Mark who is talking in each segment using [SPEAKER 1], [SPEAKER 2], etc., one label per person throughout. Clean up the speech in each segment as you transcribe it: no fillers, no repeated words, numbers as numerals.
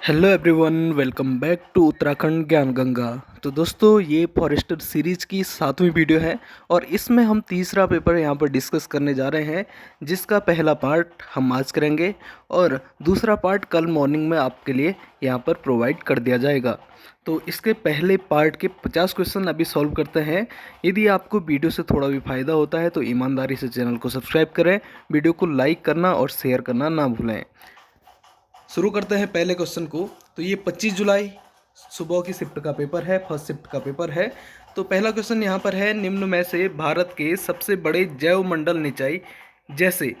[SPEAKER 1] Hello everyone, welcome back to Uttarakhand Gyan Ganga. तो दोस्तों, ये फॉरेस्टर सीरीज की 7वीं वीडियो है और इसमें हम तीसरा पेपर यहाँ पर डिस्कस करने जा रहे हैं, जिसका पहला पार्ट हम आज करेंगे और दूसरा पार्ट कल मॉर्निंग में आपके लिए यहाँ पर प्रोवाइड कर दिया जाएगा। तो इसके पहले पार्ट के 50 क्वेश्चन अभी सॉल्व करते हैं। यदि आपको वीडियो से थोड़ा भी फायदा होता है तो ईमानदारी से चैनल को सब्सक्राइब करें, वीडियो को लाइक करना और शेयर करना ना भूलें। शुरू करते हैं पहले क्वेश्चन को। तो ये 25 जुलाई सुबह की शिफ्ट का पेपर है, फर्स्ट शिफ्ट का पेपर है। तो पहला क्वेश्चन यहाँ पर है, निम्न में से भारत के सबसे बड़े जैवमंडल निकाय जैसे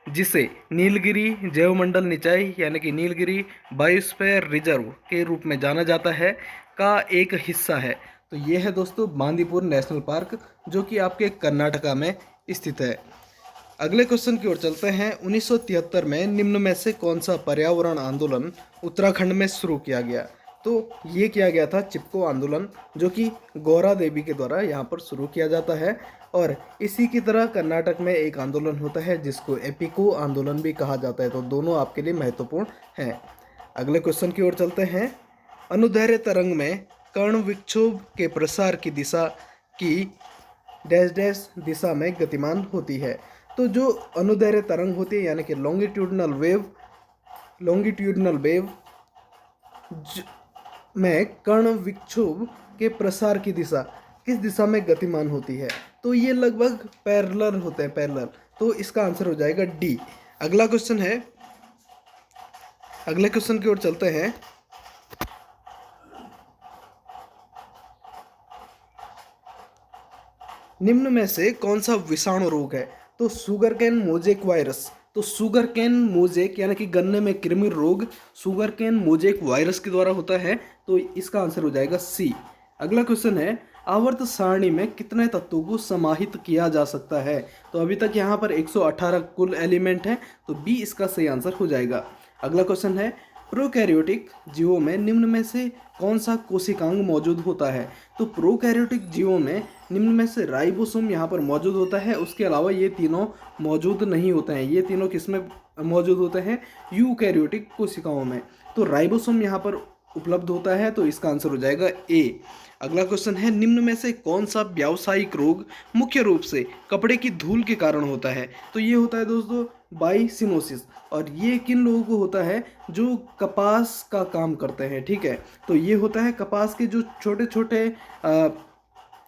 [SPEAKER 1] जिसे नीलगिरी जैवमंडल निकाय यानी कि नीलगिरी बायोस्फीयर रिजर्व के रूप में जाना जाता है का एक हिस्सा है। तो ये है दोस्तों बांदीपुर नेशनल पार्क, जो कि आपके कर्नाटका में स्थित है। अगले क्वेश्चन की ओर चलते हैं। 1973 में निम्न में से कौन सा पर्यावरण आंदोलन उत्तराखंड में शुरू किया गया? तो ये किया गया था चिपको आंदोलन, जो कि गौरा देवी के द्वारा यहाँ पर शुरू किया जाता है। और इसी की तरह कर्नाटक में एक आंदोलन होता है जिसको एपिको आंदोलन भी कहा जाता है। तो दोनों आपके लिए महत्वपूर्ण हैं। अगले क्वेश्चन की ओर चलते हैं। अनुदैर्घ्य तरंग में कर्ण विक्षोभ के प्रसार की दिशा की डैश डैश दिशा में गतिमान होती है। तो जो अनुदैर्घ्य तरंग होती है यानी कि लॉन्गिट्यूडनल वेव में कर्ण विक्षोभ के प्रसार की दिशा किस दिशा में गतिमान होती है? तो ये लगभग पैरेलल होते हैं, पैरेलल। तो इसका आंसर हो जाएगा डी। अगला क्वेश्चन है, अगले क्वेश्चन की ओर चलते हैं। निम्न में से कौन सा विषाणु रोग है? तो शुगर कैन मोजेक वायरस। तो शुगर कैन मोजेक यानी कि गन्ने में कृमि रोग शुगर कैन मोजेक वायरस के द्वारा होता है। तो इसका आंसर हो जाएगा सी। अगला क्वेश्चन है, आवर्त सारणी में कितने तत्वों को समाहित किया जा सकता है? तो अभी तक यहाँ पर 118 कुल एलिमेंट हैं, तो बी इसका सही आंसर हो जाएगा। अगला क्वेश्चन है, प्रोकैरियोटिक जीवों में निम्न में से कौन सा कोशिकांग मौजूद होता है? तो प्रोकैरियोटिक जीवों में निम्न में से राइबोसोम यहाँ पर मौजूद होता है। उसके अलावा ये तीनों मौजूद नहीं होते हैं। ये तीनों किसमें मौजूद होते हैं? यूकैरियोटिक कोशिकाओं में। तो राइबोसोम यहाँ पर उपलब्ध होता है, तो इसका आंसर हो जाएगा ए। अगला क्वेश्चन है, निम्न में से कौन सा व्यावसायिक रोग मुख्य रूप से कपड़े की धूल के कारण होता है? तो ये होता है दोस्तों बाइसिनोसिस। और ये किन लोगों को होता है? जो कपास का काम करते हैं, ठीक है। तो ये होता है कपास के जो छोटे छोटे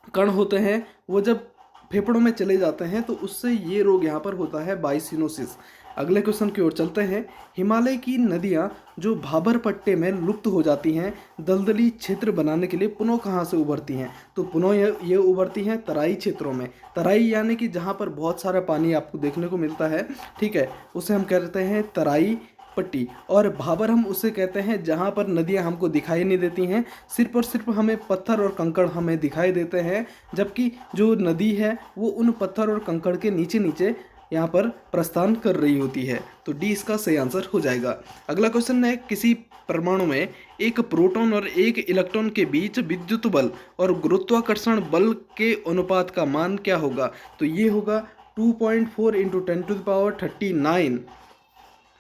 [SPEAKER 1] कण होते हैं, वो जब फेफड़ों में चले जाते हैं तो उससे ये रोग यहाँ पर होता है, बाइसिनोसिस। अगले क्वेश्चन की ओर चलते हैं। हिमालय की नदियाँ जो भाबर पट्टे में लुप्त हो जाती हैं, दलदली क्षेत्र बनाने के लिए पुनः कहाँ से उभरती हैं? तो पुनः ये उभरती हैं तराई क्षेत्रों में। तराई यानी कि जहाँ पर बहुत सारा पानी आपको देखने को मिलता है, ठीक है, उसे हम कहते हैं तराई पट्टी। और भाबर हम उसे कहते हैं जहाँ पर नदियाँ हमको दिखाई नहीं देती हैं, सिर्फ और सिर्फ हमें पत्थर और कंकड़ हमें दिखाई देते हैं, जबकि जो नदी है वो उन पत्थर और कंकड़ के नीचे नीचे यहाँ पर प्रस्थान कर रही होती है। तो डी इसका सही आंसर हो जाएगा। अगला क्वेश्चन है, किसी परमाणु में एक प्रोटॉन और एक इलेक्ट्रॉन के बीच विद्युत बल और गुरुत्वाकर्षण बल के अनुपात का मान क्या होगा? तो ये होगा 2.4 × 10⁻39।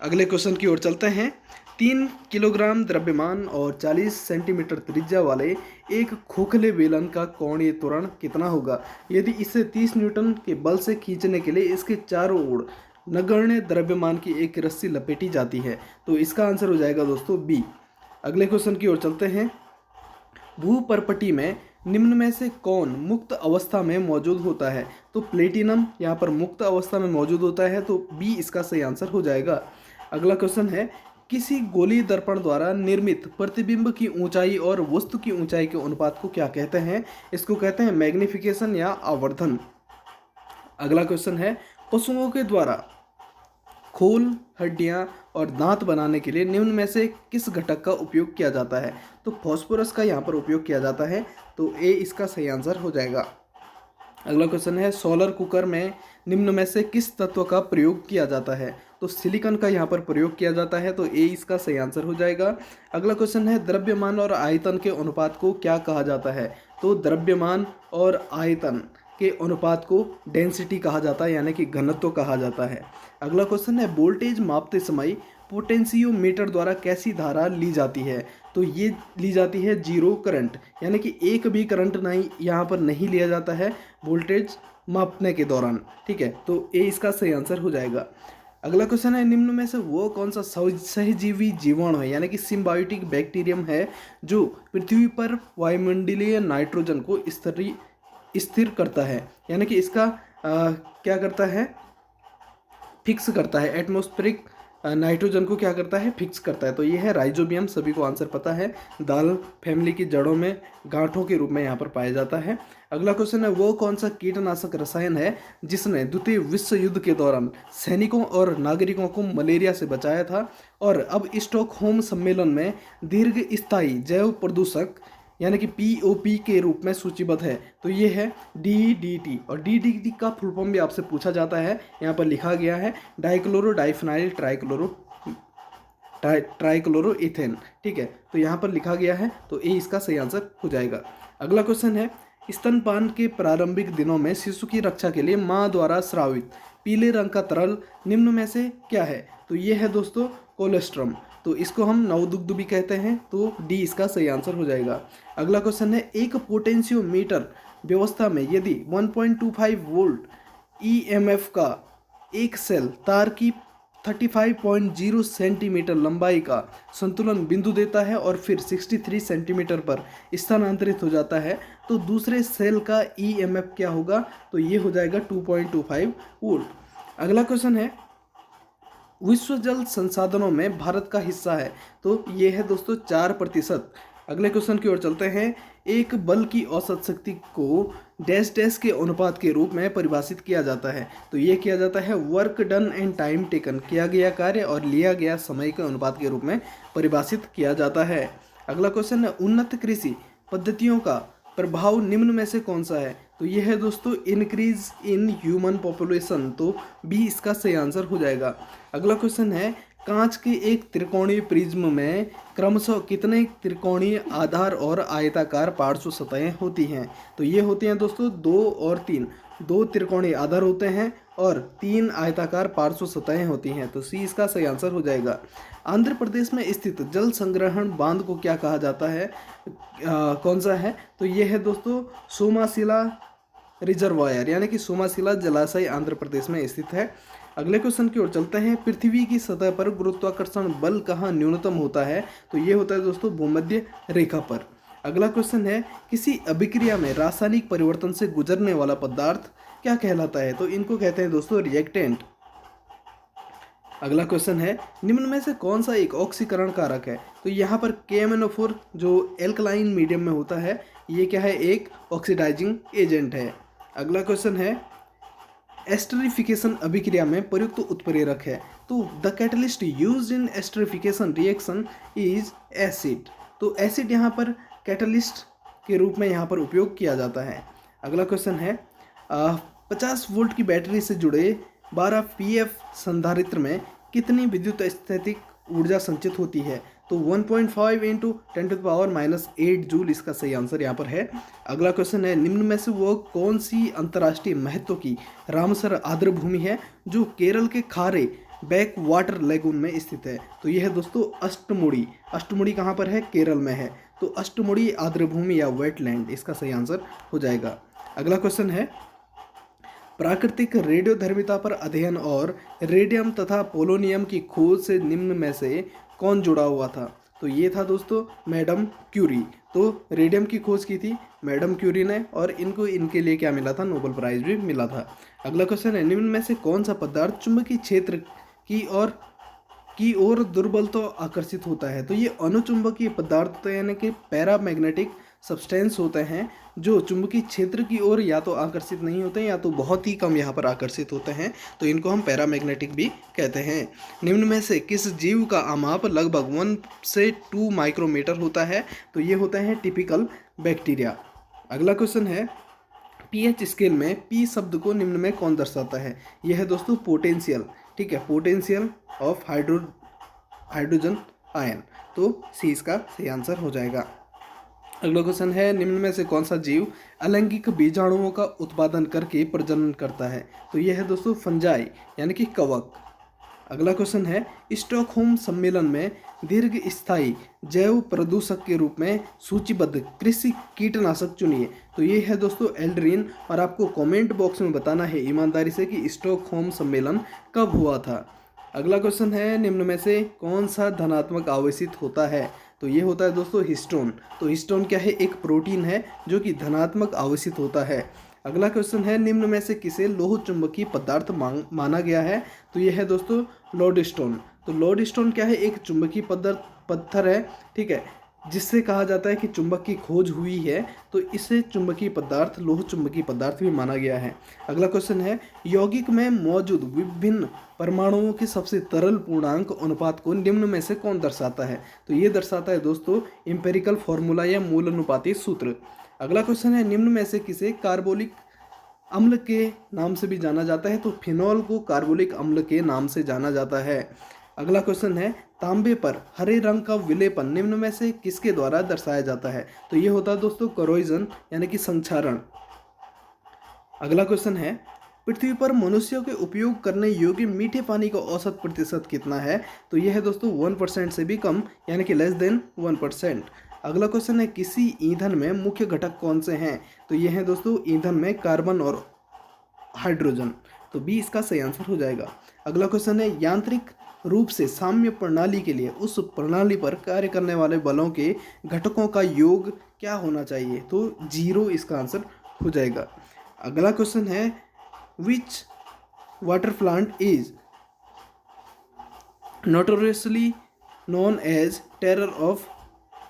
[SPEAKER 1] अगले क्वेश्चन की ओर चलते हैं। 3 किलोग्राम द्रव्यमान और 40 सेंटीमीटर त्रिज्या वाले एक खोखले बेलन का कोणीय त्वरण कितना होगा यदि इसे 30 न्यूटन के बल से खींचने के लिए इसके चारों ओर नगण्य द्रव्यमान की एक रस्सी लपेटी जाती है? तो इसका आंसर हो जाएगा दोस्तों बी। अगले क्वेश्चन की ओर चलते हैं। भूपर्पटी में निम्न में से कौन मुक्त अवस्था में मौजूद होता है? तो प्लेटिनम यहाँ पर मुक्त अवस्था में मौजूद होता है, तो बी इसका सही आंसर हो जाएगा। अगला क्वेश्चन है, किसी गोली दर्पण द्वारा निर्मित प्रतिबिंब की ऊंचाई और वस्तु की ऊंचाई के अनुपात को क्या कहते हैं? इसको कहते हैं मैग्निफिकेशन या आवर्धन। अगला क्वेश्चन है, पशुओं के द्वारा खोल, हड्डियां और दांत बनाने के लिए निम्न में से किस घटक का उपयोग किया जाता है? तो फास्फोरस का यहाँ पर उपयोग किया जाता है, तो ए इसका सही आंसर हो जाएगा। अगला क्वेश्चन है, सोलर कुकर में निम्न में से किस तत्व का प्रयोग किया जाता है? तो सिलिकॉन का यहाँ पर प्रयोग किया जाता है, तो ए इसका सही आंसर हो जाएगा। अगला क्वेश्चन है, द्रव्यमान और आयतन के अनुपात को क्या कहा जाता है? तो द्रव्यमान और आयतन के अनुपात को डेंसिटी कहा जाता है, यानी कि घनत्व कहा जाता है। अगला क्वेश्चन है, वोल्टेज मापते समय पोटेंशियोमीटर द्वारा कैसी धारा ली जाती है? तो ये ली जाती है जीरो करंट, यानी कि एक भी करंट नहीं यहाँ पर नहीं लिया जाता है वोल्टेज मापने के दौरान। ठीक है, तो ये इसका सही आंसर हो जाएगा। अगला क्वेश्चन है, निम्न में से वो कौन सा सहजीवी जीवाणु है यानी कि सिम्बायोटिक बैक्टीरियम है जो पृथ्वी पर वायुमंडलीय नाइट्रोजन को स्थिर करता है, यानी कि इसका क्या करता है, फिक्स करता है, एटमॉस्फेरिक नाइट्रोजन को क्या करता है, फिक्स करता है। तो ये है राइजोबियम, सभी को आंसर पता है, दाल फैमिली की जड़ों में गांठों के रूप में यहाँ पर पाया जाता है। अगला क्वेश्चन है, वो कौन सा कीटनाशक रसायन है जिसने द्वितीय विश्व युद्ध के दौरान सैनिकों और नागरिकों को मलेरिया से बचाया था और अब स्टॉकहोम सम्मेलन में दीर्घ स्थायी जैव प्रदूषक यानी कि POP के रूप में सूचीबद्ध है? तो ये है DDT, और DDT का फुल फॉर्म भी आपसे पूछा जाता है, यहाँ पर लिखा गया है डाइक्लोरो डाइफिनाइल ट्राइक्लोरो इथेन। ठीक है, तो यहाँ पर लिखा गया है, तो ये इसका सही आंसर हो जाएगा। अगला क्वेश्चन है, स्तनपान के प्रारंभिक दिनों में शिशु की रक्षा के लिए माँ द्वारा स्रावित पीले रंग का तरल निम्न में से क्या है? तो ये है दोस्तों कोलेस्ट्रम, तो इसको हम नवदुग्ध भी कहते हैं, तो डी इसका सही आंसर हो जाएगा। अगला क्वेश्चन है, एक पोटेंशियोमीटर व्यवस्था में यदि 1.25 वोल्ट EMF का एक सेल तार की 35.0 सेंटीमीटर लंबाई का संतुलन बिंदु देता है और फिर 63 सेंटीमीटर पर स्थानांतरित हो जाता है, तो दूसरे सेल का EMF क्या होगा? तो ये हो जाएगा 2.25 वोल्ट। अगला क्वेश्चन है, विश्व जल संसाधनों में भारत का हिस्सा है? तो ये है दोस्तों 4%। अगले क्वेश्चन की ओर चलते हैं, एक बल की औसत शक्ति को डैश डैश के अनुपात के रूप में परिभाषित किया जाता है? तो ये किया जाता है work done and time taken, किया गया कार्य और लिया गया समय के अनुपात के रूप में परिभाषित किया जाता है। अगला क्वेश्चन है, उन्नत कृषि पद्धतियों का प्रभाव निम्न में से कौन सा है? तो ये है दोस्तों इंक्रीज इन ह्यूमन पॉपुलेशन, तो बी इसका सही आंसर हो जाएगा। अगला क्वेश्चन है, कांच के एक त्रिकोणीय प्रिज्म में क्रमशः कितने त्रिकोणीय आधार और आयताकार पार्श्व सतहें होती हैं? तो ये होती हैं दोस्तों 2 और 3, 2 त्रिकोणीय आधार होते हैं और 3 आयताकार पार्श्व सतहें होती हैं, तो सी इसका सही आंसर हो जाएगा। आंध्र प्रदेश में स्थित जल संग्रहण बांध को क्या कहा जाता है? कौन सा है? तो ये है दोस्तों सोमाशिला रिजर्वायर, यानी कि सोमाशिला जलाशय आंध्र प्रदेश में स्थित है। अगले क्वेश्चन की ओर चलते हैं, पृथ्वी की सतह पर गुरुत्वाकर्षण बल कहाँ न्यूनतम होता है? तो ये होता है दोस्तों भूमध्य रेखा पर। अगला क्वेश्चन है, किसी अभिक्रिया में रासायनिक परिवर्तन से गुजरने वाला पदार्थ क्या कहलाता है? तो इनको कहते हैं दोस्तों रिएक्टेंट। अगला क्वेश्चन है, निम्न में से कौन सा एक ऑक्सीकरण कारक है? तो यहाँ पर KMnO4 जो एल्कलाइन मीडियम में होता है, ये क्या है? एक ऑक्सीडाइजिंग एजेंट है। अगला क्वेश्चन है, एस्टरिफिकेशन अभिक्रिया में प्रयुक्त उत्प्रेरक है? तो the catalyst used in esterification reaction is acid, तो एसिड यहाँ पर कैटलिस्ट के रूप में यहाँ पर उपयोग किया जाता है। अगला क्वेश्चन है, 50 वोल्ट की बैटरी से जुड़े 12 PF संधारित्र में कितनी विद्युत स्थैतिक ऊर्जा संचित होती है? तो 1.5 × 10⁻⁻8 जूल इसका सही आंसर यहाँ पर है। अगला क्वेश्चन है, निम्न में से वो कौन सी अंतर्राष्ट्रीय महत्व की रामसर आर्द्र भूमि है जो केरल के खारे बैक वाटर लेगून में स्थित है? तो यह है दोस्तों अष्टमुड़ी। अष्टमुड़ी कहाँ पर है? केरल में है, तो अष्टमुड़ी आर्द्र भूमि या वेटलैंड इसका सही आंसर हो जाएगा। अगला क्वेश्चन है, प्राकृतिक रेडियोधर्मिता पर अध्ययन और रेडियम तथा पोलोनियम की खोज से निम्न में से कौन जुड़ा हुआ था? तो ये था दोस्तों मैडम क्यूरी, तो रेडियम की खोज की थी मैडम क्यूरी ने और इनके लिए क्या मिला था? नोबेल प्राइज भी मिला था। अगला क्वेश्चन है, निम्न में से कौन सा पदार्थ चुंबकीय क्षेत्र की ओर दुर्बल तो आकर्षित होता है? तो ये अनुचुंबकीय पदार्थ यानी कि पैरामैग्नेटिक सब्सटेंस होते हैं जो चुंबकीय क्षेत्र की ओर या तो आकर्षित नहीं होते हैं या तो बहुत ही कम यहाँ पर आकर्षित होते हैं, तो इनको हम पैरामैग्नेटिक भी कहते हैं। निम्न में से किस जीव का आमाप लगभग 1 से 2 माइक्रोमीटर होता है? तो ये होता है टिपिकल बैक्टीरिया। अगला क्वेश्चन है, pH स्केल में P शब्द को निम्न में कौन दर्शाता है? यह है दोस्तों पोटेंशियल, ठीक है, पोटेंशियल ऑफ हाइड्रोजन आयन, तो सी इसका सही आंसर हो जाएगा। अगला क्वेश्चन है, निम्न में से कौन सा जीव अलैंगिक बीजाणुओं का उत्पादन करके प्रजनन करता है? तो यह है दोस्तों फंजाई यानी कि कवक। अगला क्वेश्चन है स्टॉकहोम सम्मेलन में दीर्घ स्थायी जैव प्रदूषक के रूप में सूचीबद्ध कृषि कीटनाशक चुनिए। तो ये है दोस्तों एल्ड्रीन, और आपको कमेंट बॉक्स में बताना है ईमानदारी से कि स्टॉकहोम सम्मेलन कब हुआ था। अगला क्वेश्चन है निम्न में से कौन सा धनात्मक आवेशित होता है। तो ये होता है दोस्तों हिस्टोन। तो हिस्टोन क्या है, एक प्रोटीन है जो कि धनात्मक आवेशित होता है। अगला क्वेश्चन है निम्न में से किसे लोह चुंबकीय पदार्थ माना गया है। तो ये है दोस्तों लोडस्टोन। तो लोडस्टोन क्या है, एक चुंबकीय पत्थर है, ठीक है, जिससे कहा जाता है कि चुंबक की खोज हुई है, तो इसे चुंबकीय पदार्थ लोह चुंबकीय पदार्थ भी माना गया है। अगला क्वेश्चन है यौगिक में मौजूद विभिन्न परमाणुओं के सबसे तरल पूर्णांक अनुपात को निम्न में से कौन दर्शाता है। तो ये दर्शाता है दोस्तों एम्पिरिकल फॉर्मूला या मूल अनुपाती सूत्र। अगला क्वेश्चन है निम्न में से किसे कार्बोलिक अम्ल के नाम से भी जाना जाता है। तो फिनॉल को कार्बोलिक अम्ल के नाम से जाना जाता है। अगला क्वेश्चन है तांबे पर हरे रंग का विलेपन निम्न में से किसके द्वारा दर्शाया जाता है। तो ये होता है दोस्तों करोइजन यानी कि संक्षारण। अगला क्वेश्चन है पृथ्वी पर मनुष्यों के उपयोग करने योग्य मीठे पानी का औसत प्रतिशत कितना है। तो यह है दोस्तों 1% से भी कम यानी कि लेस देन 1%। अगला क्वेश्चन है किसी ईंधन में मुख्य घटक कौन से हैं। तो ये है दोस्तों ईंधन में कार्बन और हाइड्रोजन। तो बी इसका सही आंसर हो जाएगा। अगला क्वेश्चन है यांत्रिक रूप से साम्य प्रणाली के लिए उस प्रणाली पर कार्य करने वाले बलों के घटकों का योग क्या होना चाहिए। तो 0 इसका आंसर हो जाएगा। अगला क्वेश्चन है which water plant is notoriously known as terror of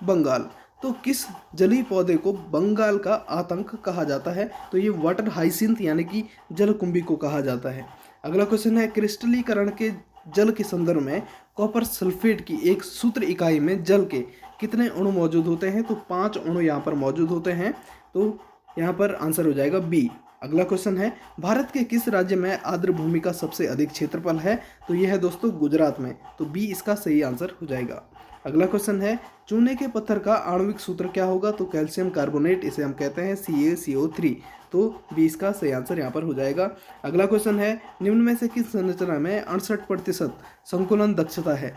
[SPEAKER 1] Bengal. तो किस जलीय पौधे को बंगाल का आतंक कहा जाता है। तो ये वाटर हाइसिंथ यानी कि जलकुंभी को कहा जाता है। अगला क्वेश्चन है क्रिस्टलीकरण के जल के संदर्भ में कॉपर सल्फेट की एक सूत्र इकाई में जल के कितने अणु मौजूद होते हैं। तो 5 अणु यहाँ पर मौजूद होते हैं। तो यहाँ पर आंसर हो जाएगा बी। अगला क्वेश्चन है भारत के किस राज्य में आर्द्र भूमि का सबसे अधिक क्षेत्रफल है। तो यह है दोस्तों गुजरात में। तो बी इसका सही आंसर हो जाएगा। अगला क्वेश्चन है चूने के पत्थर का आणविक सूत्र क्या होगा। तो कैल्शियम कार्बोनेट, इसे हम कहते हैं CaCO3। तो बी इसका सही आंसर यहाँ पर हो जाएगा। अगला क्वेश्चन है निम्न में से किस संरचना में 68% संकुलन दक्षता है।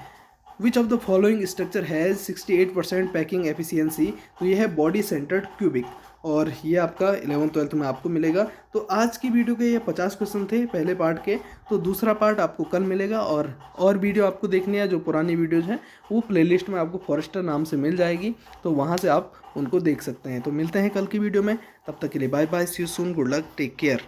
[SPEAKER 1] Which of the following structure has 68% packing efficiency. तो यह है बॉडी सेंटर्ड क्यूबिक, और ये आपका 11th-12th में आपको मिलेगा। तो आज की वीडियो के ये 50 क्वेश्चन थे पहले पार्ट के। तो दूसरा पार्ट आपको कल मिलेगा, और वीडियो आपको देखनी है जो पुरानी वीडियोज़ हैं वो प्लेलिस्ट में आपको फॉरेस्टर नाम से मिल जाएगी, तो वहाँ से आप उनको देख सकते हैं। तो मिलते हैं कल की वीडियो में, तब तक के लिए bye bye, see you soon, good luck, take care.